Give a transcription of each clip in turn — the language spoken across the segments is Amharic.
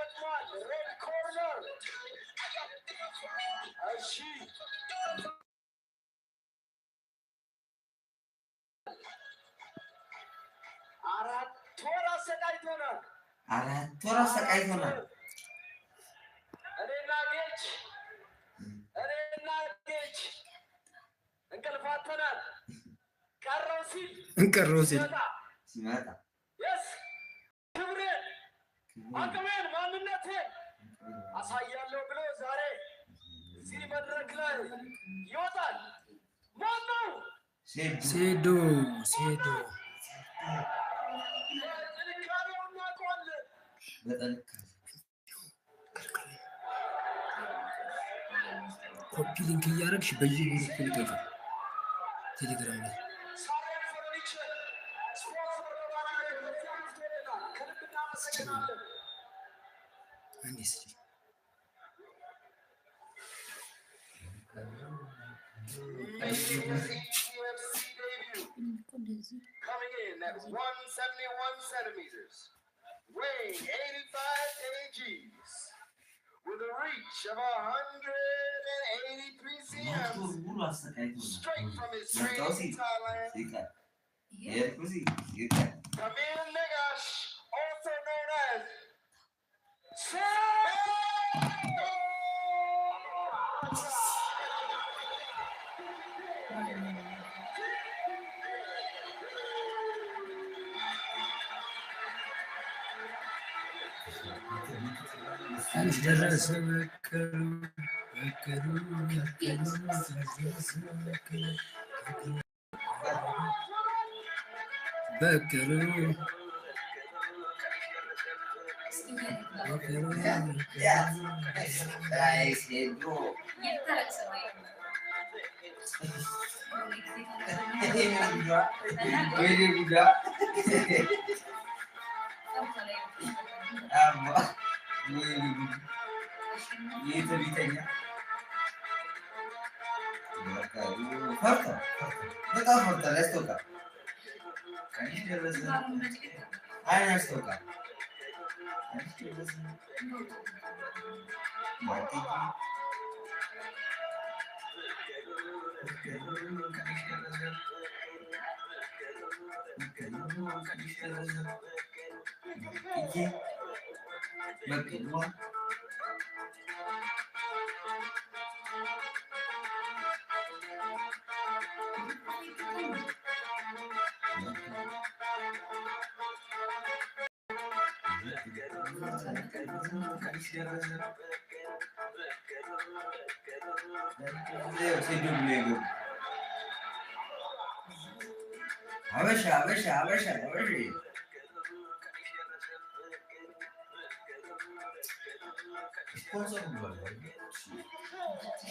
ይገጥማል ሬድ ኮርነር እሺ አራት ወር አሰቃይቶናል እኔና ጌች እንቅልፋተናል ቀረው ሲል ሲመጣ yes ክብሬን አቅሜን ማንነቴን አሳያለሁ ብሎ ዛሬ እዚህ መድረክ ላይ ይወጣል ማነው ሴዶ ኮፒ ሊንክ እያደረግሽ በየግሩፕ ልቀቂ ቴሌግራም ላይ Coming in at 171 centimeters, weighing 85 kgs, with a reach of 183 cm, straight from his training in Thailand. Kamil Negash, also known as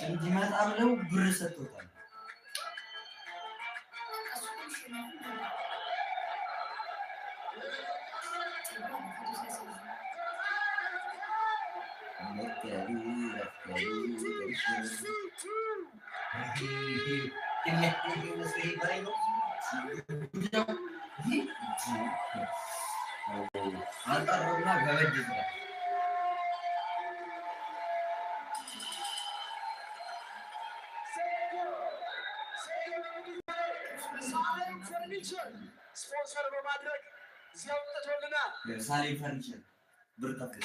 እንዲመጣ ብለው ብር ሰጥቶታል። ስፖንሰር በማድረግ እዚያው ተተወልናል። ሳሌም ፈርኒቸር ብር ከፍል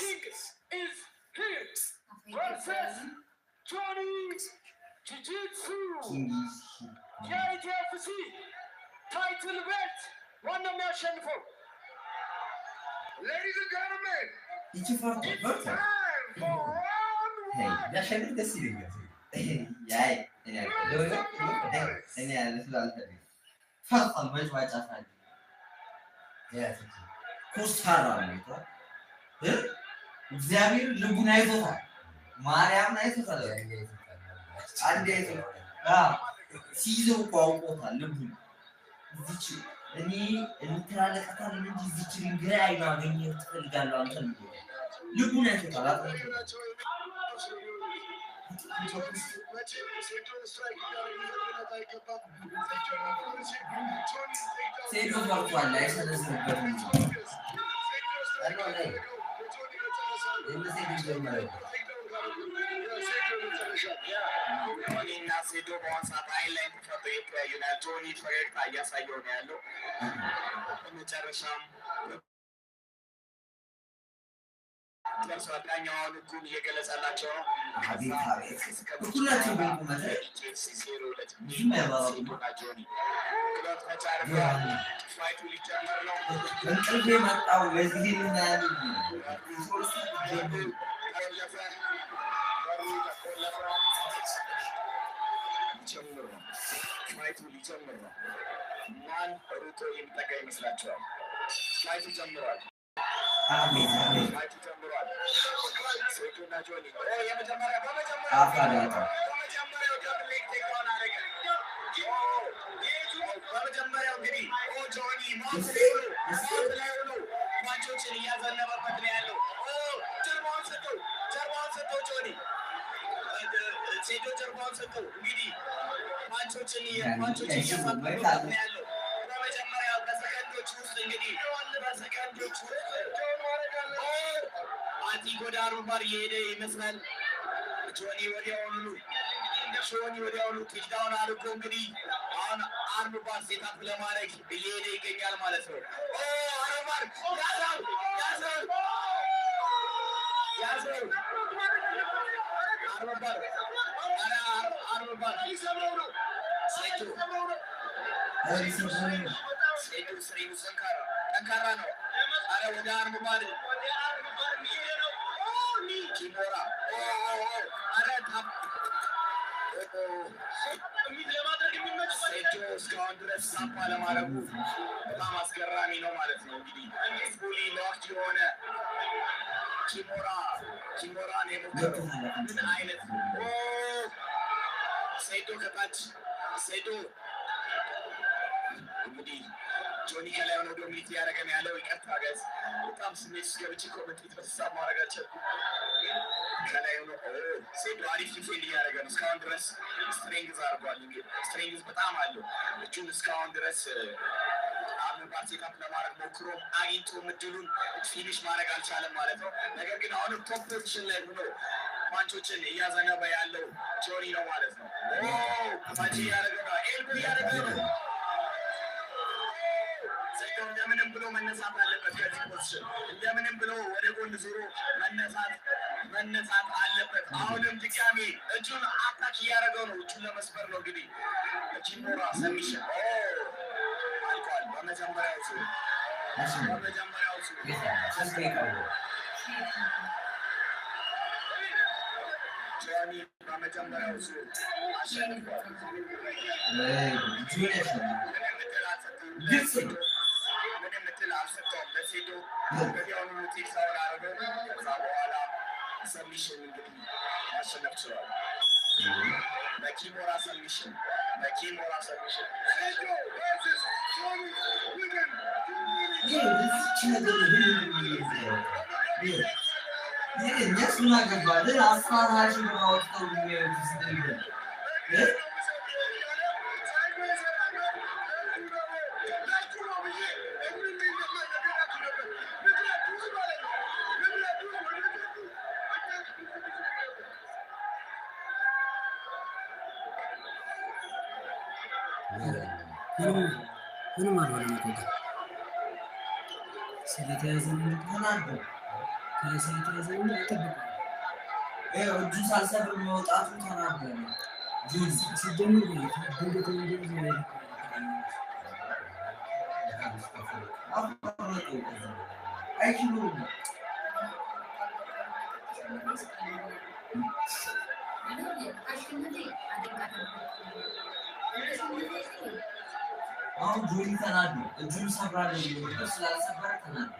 versus Johnny Jiu-Jitsu የኢቲኤፍሲ ታይትል ቤት ዋናው የሚያሸንፈው Ladies and gentlemen, it's time for round one. ያሸንፍ ደስ ይለኛል። እኔ ፈርጣል መጫወቻ ታዲያ ኮስታራ ነው እግዚአብሔር ልቡን አይቶታል። ማርያምን አይቶታል። አንዴ ሲይዘው አውቆታል ልቡን። እዚች እኔ እንተላለቃታለን እንጂ እዚች ግራ አይናገኝ ትፈልጋለሁ አንተ ልቡን አይቶታል። ሴዶ ፈርቷል አይሰለስንበትም። የመሰለኝ ጀመረ ጆኒና ሴዶ በአሁን ሰዓት አይን ላይ ተፈጥሮ የተለያዩ ናቸው። ጆኒ ፈገግታ እያሳየው ነው ያለው። በመጨረሻም ደርሷ ዳኛውን ህጉን እየገለጸላቸው ነው። አቤት አቤት ሁላችሁ በቁመት ምንም ያባባሉ ፋይቱ ሊጀመር ነው። እንቅልፍ የመጣው ለዚህ ምን ያህል ፋይቱ ሊጀምር ነው። ማን ሩጦ የሚጠጋ ይመስላችኋል? ፋይቱ ጀምሯል። አቤት አቤት ፋይቱ ጀምሯል። ሴቱና ጆኒ በመጀመሪያው እንግዲህ ጆኒ ማንቾችን እያዘነበበት ነው ያለው። ጀርባውን ሰጠው ጆኒ ሴቶ ጀርባውን ሰጠው። እንግዲህ ማንቾችን እያሳበበት ነው ያለው። በመጀመሪያው በሰከንዶች ውስጥ እንግዲህ በሰከንዶች ውስጥ አቲክ ወደ አሩባር እየሄደ ይመስላል። ጆኒ ወዲያውኑ ቴክዳውን አድርጎ እንግዲህ አሁን አሩባር ሴታፕ ለማድረግ እየሄደ ይገኛል ማለት ነው። አሩባር ያዘው አሩባር ሴቱ ስሪው ጠንካራ ነው። አረ ወደ አሩባር ኪሞራ አረ ሴቱ እስካሁን ድረስ ሳፓ ለማድረጉ በጣም አስገራሚ ነው ማለት ነው። እንግዲህ ፉሊ ሎክድ የሆነ ኪሞራን የሞከረው ምን አይነት ሴቶ ከታች ሴቶ እንግዲህ ጆኒ ከላይ ሆነ ዶሚኒት እያደረገ ነው ያለው። ይቅርታ ጋይስ በጣም ስሜት ውስጥ ገብቼ ኮመንት በተሳብ ማድረጋቸው ከላይ ሆኖ ሴዶ አሪፍ ዲፌንድ እያደረገ ነው። እስካሁን ድረስ ስትሬንግዝ አድርጓል። ስትሬንግዝ በጣም አለው። እጁን እስካሁን ድረስ አምባር ሴታፕ ለማድረግ ሞክሮ አግኝቶ ምድሉን ፊኒሽ ማድረግ አልቻለም ማለት ነው። ነገር ግን አሁንም ቶፕ ፖዚሽን ላይ ሆኖ ፓንቾችን እያዘነበ ያለው ጆኒ ነው ማለት ነው። ፓንች እያደረገ ነው። ኤልቦ እያደረገ ነው። እንደምንም ብሎ መነሳት አለበት። ከዚህ ፖዚሽን እንደምንም ብሎ ወደ ጎን ዞሮ መነሳት አለበት። አሁንም ድጋሜ እጁን አታክ እያደረገው ነው። እጁን ለመስበር ነው እንግዲህ ኪሞራ ሰሚሽን አልቋል። በመጀመሪያው ዙር ጆኒ በመጀመሪያው ዙር አሸንፏል። ምንም እድል አልሰጠውም ለሴቶ ወዲያውኑ ቴክሳውን አደረገው። ከዛ በኋላ ሰሚሽን እንግዲህ ማሸነፍ ችሏል። በኪሞራ ሰሚሽን እነሱን አገባል አስራራሽ ወጣው ምንም አልሆነም እኮ ስለተያዘ ተናዶ ስለተያዘ አይጠብቅም። እጁ ሳልሰብር መውጣቱ ተናዶ ሲጀምር ድንገት እንደዚህ አይችሉም። አሁን ጆኒ ተናዶ እጁን ሰብራለሁ ብሎ ስላልሰበረ ተናዶ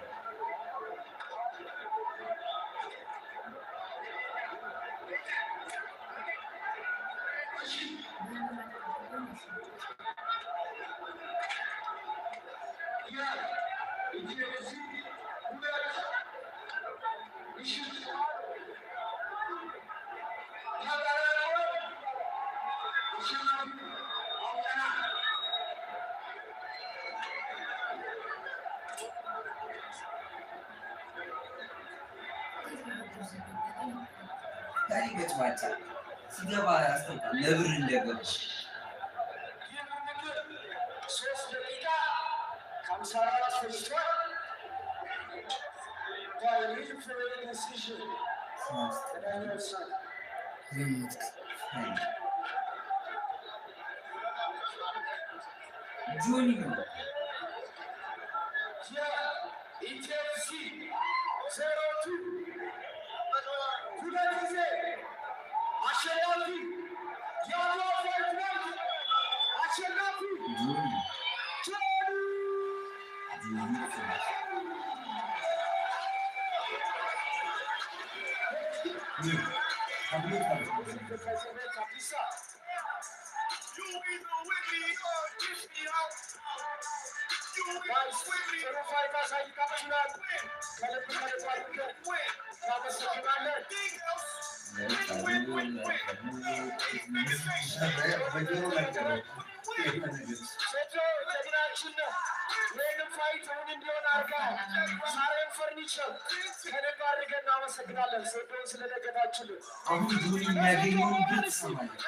ታሪክ በጭባጫ ሲገባ ያስታውቃል ለብር እንደገባ 3 ደቂቃ ከ54 ፈጅቷል። ጆኒ ነው ኢቲኤፍሲ 02 ሁለት ጊዜ አሸናፊ የአድዋ ፋይት አሸናፊ ጆኒ አሁን ጆኒ የሚያገኘውን ግን ትሰማለህ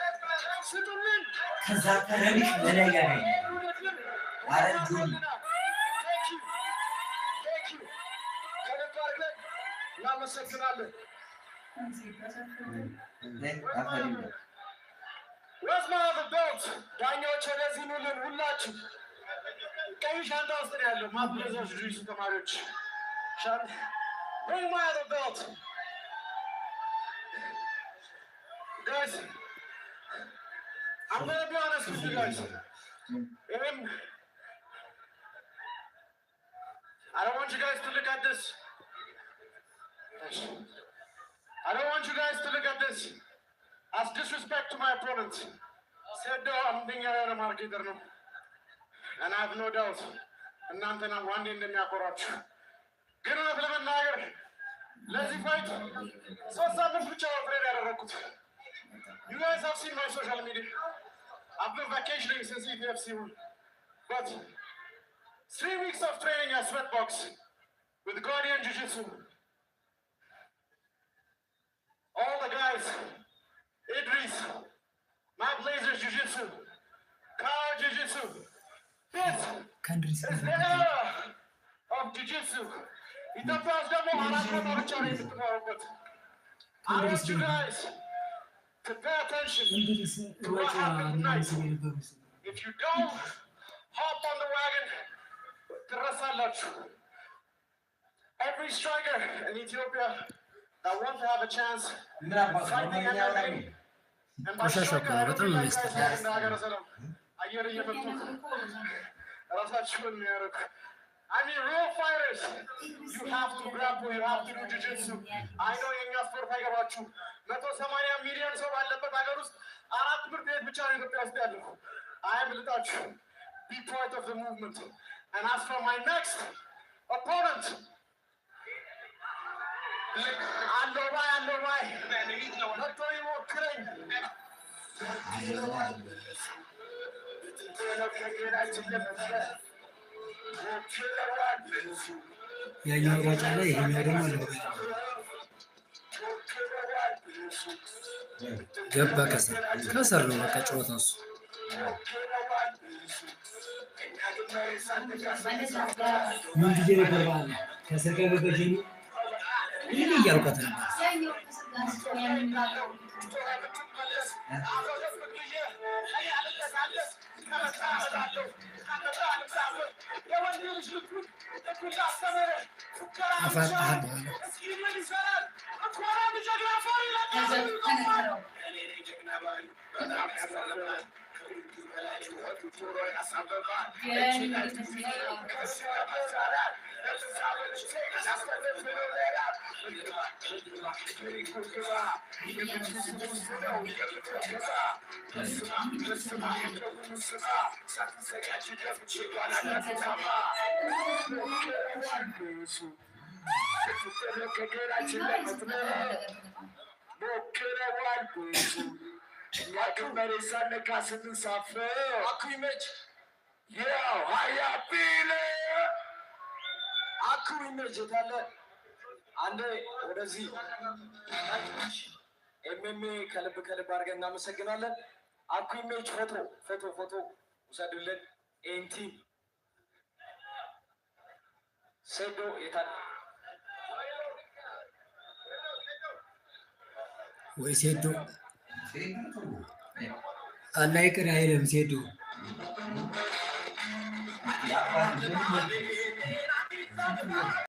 ከዛ ከረቢሽ በላይ ያገኛል አረ ጆኒ እናመሰግናለን። አፈሪም ወዝማ በዶት ዳኞች ወደዚህ ኑልን ሁላችሁ ቀይ ሻንጣ ውስጥ ነው ያለው ማብረዞች ልጅ ተማሪዎች ሻንጣ ወዝማ በዶት guys I'm going to be honest with you guys I don't want you guys to look at this I don't want you guys to look at this as disrespect to my opponent. Said though, I'm being a marketer no. And I have no doubt. And I'm going to one day in the Nakorach. Get on a little nagar. Lazy fight. So some of which are record. You guys have seen my social media. I've been vacationing since EPFC. But 3 weeks of training at Sweatbox with Guardian Jiu-Jitsu. All the guys, Idris, Matt Laser Jiu-Jitsu, Kyle Jiu-Jitsu. This is the era of Jiu-Jitsu. I want you guys to pay attention to what happened tonight. If you don't hop on the wagon, every striker in Ethiopia I want to have a chance fighting MMA and by striker I don't mean like guys in the Agarasalam. I mean real fighters, you have to grapple, you have to do jiu-jitsu. I know in your sport I got you. Meto Samania millions of Alabagarus, Arab Bird, which are in the past. I am without you. Be part of the movement. And as for my next opponent, I know why. Not only more killing. ያኛው ሯጫ ላይ ይሄኛው ደግሞ አለ ገባ ከሰር ነው በቃ ጨዋታው እሱ ምን ጊዜ ነበር ባለ ከሰር ጋር በጀኒ ይሄን እያልኳት ነበር አንዴ ወደዚህ ኤምኤምኤ ከልብ አድርገን እናመሰግናለን። አኩሜች ፎቶ ውሰዱልን። ኤንቲ ሴዶ የታል ወይ ሴዶ አላህ ይቅር አይልም ሴዶ